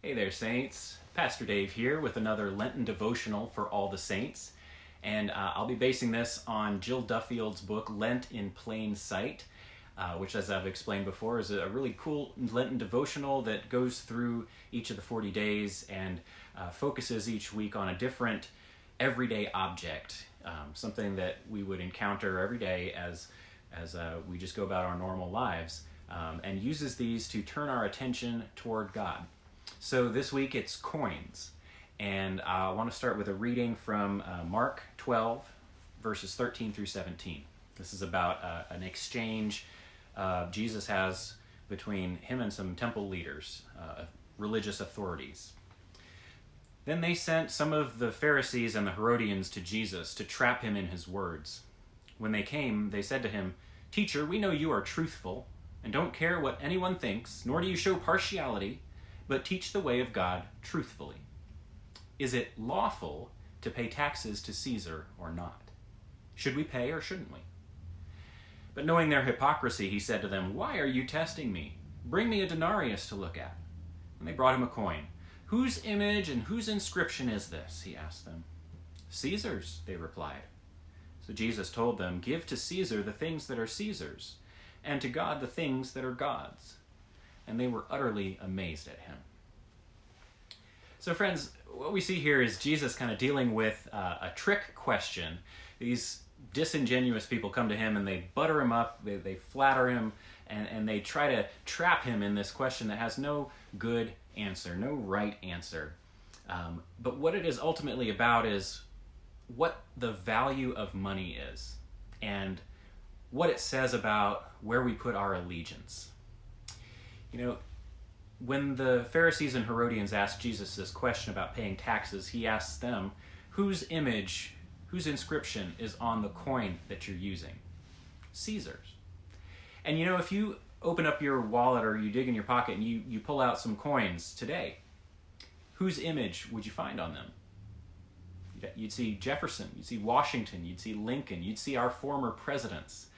Hey there, Saints. Pastor Dave here with another Lenten devotional for all the Saints. And I'll be basing this on Jill Duffield's book, Lent in Plain Sight, which, as I've explained before, is a really cool Lenten devotional that goes through each of the 40 days and focuses each week on a different everyday object, something that we would encounter every day as we just go about our normal lives, and uses these to turn our attention toward God. So this week it's coins, and I want to start with a reading from Mark 12, verses 13 through 17. This is about an exchange Jesus has between him and some temple leaders, religious authorities. Then they sent some of the Pharisees and the Herodians to Jesus to trap him in his words. When they came, they said to him, "Teacher, we know you are truthful and don't care what anyone thinks, nor do you show partiality, but teach the way of God truthfully. Is it lawful to pay taxes to Caesar or not? Should we pay or shouldn't we?" But knowing their hypocrisy, he said to them, "Why are you testing me? Bring me a denarius to look at." And they brought him a coin. "Whose image and whose inscription is this?" he asked them. "Caesar's," they replied. So Jesus told them, "Give to Caesar the things that are Caesar's, and to God the things that are God's." And they were utterly amazed at him. So friends, what we see here is Jesus kind of dealing with a trick question. These disingenuous people come to him and they butter him up, they flatter him, and they try to trap him in this question that has no good answer, no right answer. But what it is ultimately about is what the value of money is and what it says about where we put our allegiance. You know, when the Pharisees and Herodians asked Jesus this question about paying taxes, he asks them, whose image, whose inscription is on the coin that you're using? Caesar's. And you know, if you open up your wallet or you dig in your pocket and you pull out some coins today, whose image would you find on them? You'd see Jefferson, you'd see Washington, you'd see Lincoln, you'd see our former presidents.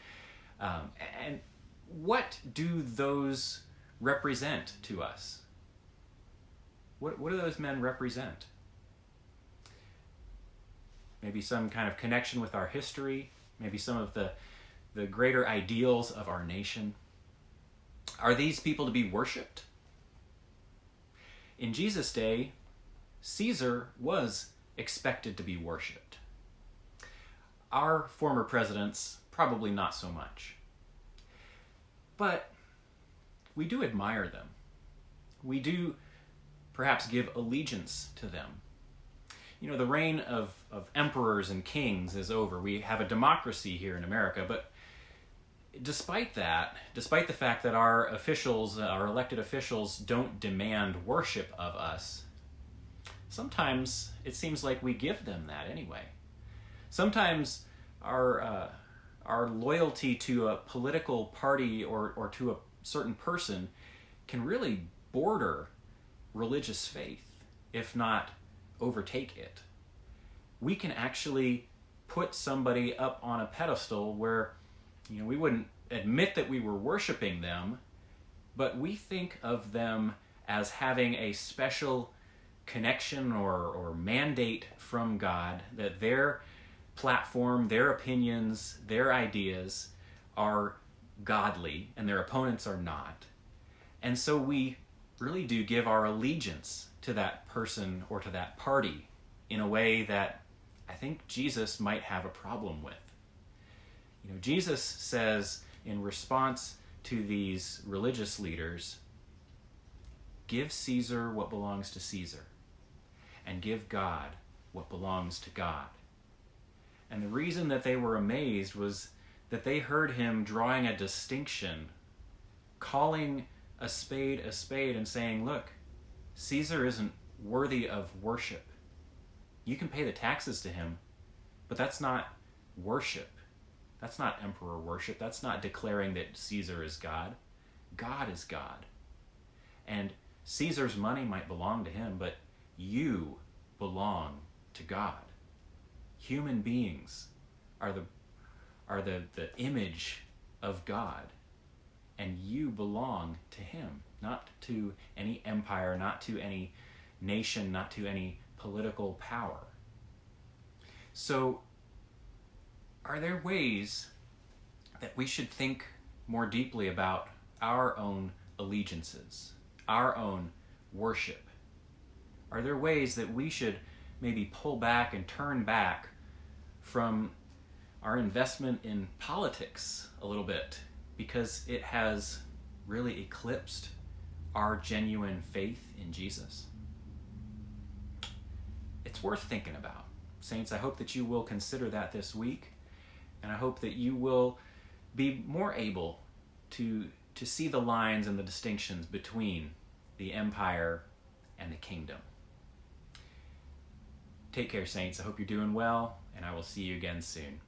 And what do those represent to us? What do those men represent? Maybe some kind of connection with our history, maybe some of the greater ideals of our nation. Are these people to be worshipped? In Jesus' day, Caesar was expected to be worshipped. Our former presidents, probably not so much. But we do admire them. We do perhaps give allegiance to them. You know, the reign of emperors and kings is over. We have a democracy here in America, but despite that, despite the fact that our officials, our elected officials, don't demand worship of us, sometimes it seems like we give them that anyway. Sometimes our loyalty to a political party or to a certain person can really border religious faith, if not overtake it. We can actually put somebody up on a pedestal where, you know, we wouldn't admit that we were worshiping them, but we think of them as having a special connection or mandate from God, that their platform, their opinions, their ideas are godly and their opponents are not. And so we really do give our allegiance to that person or to that party in a way that I think Jesus might have a problem with. You know, Jesus says in response to these religious leaders, give Caesar what belongs to Caesar and give God what belongs to God. And the reason that they were amazed was that they heard him drawing a distinction, calling a spade and saying, look, Caesar isn't worthy of worship. You can pay the taxes to him, but that's not worship. That's not emperor worship. That's not declaring that Caesar is God. God is God. And Caesar's money might belong to him, but you belong to God. Human beings are the image of God, and you belong to him. not to any empire, not to any nation, not to any political power. So, are there ways that we should think more deeply about our own allegiances, our own worship? Are there ways that we should maybe pull back and turn back from our investment in politics a little bit, because it has really eclipsed our genuine faith in Jesus? It's worth thinking about. Saints, I hope that you will consider that this week, and I hope that you will be more able to see the lines and the distinctions between the empire and the kingdom. Take care, saints. I hope you're doing well, and I will see you again soon.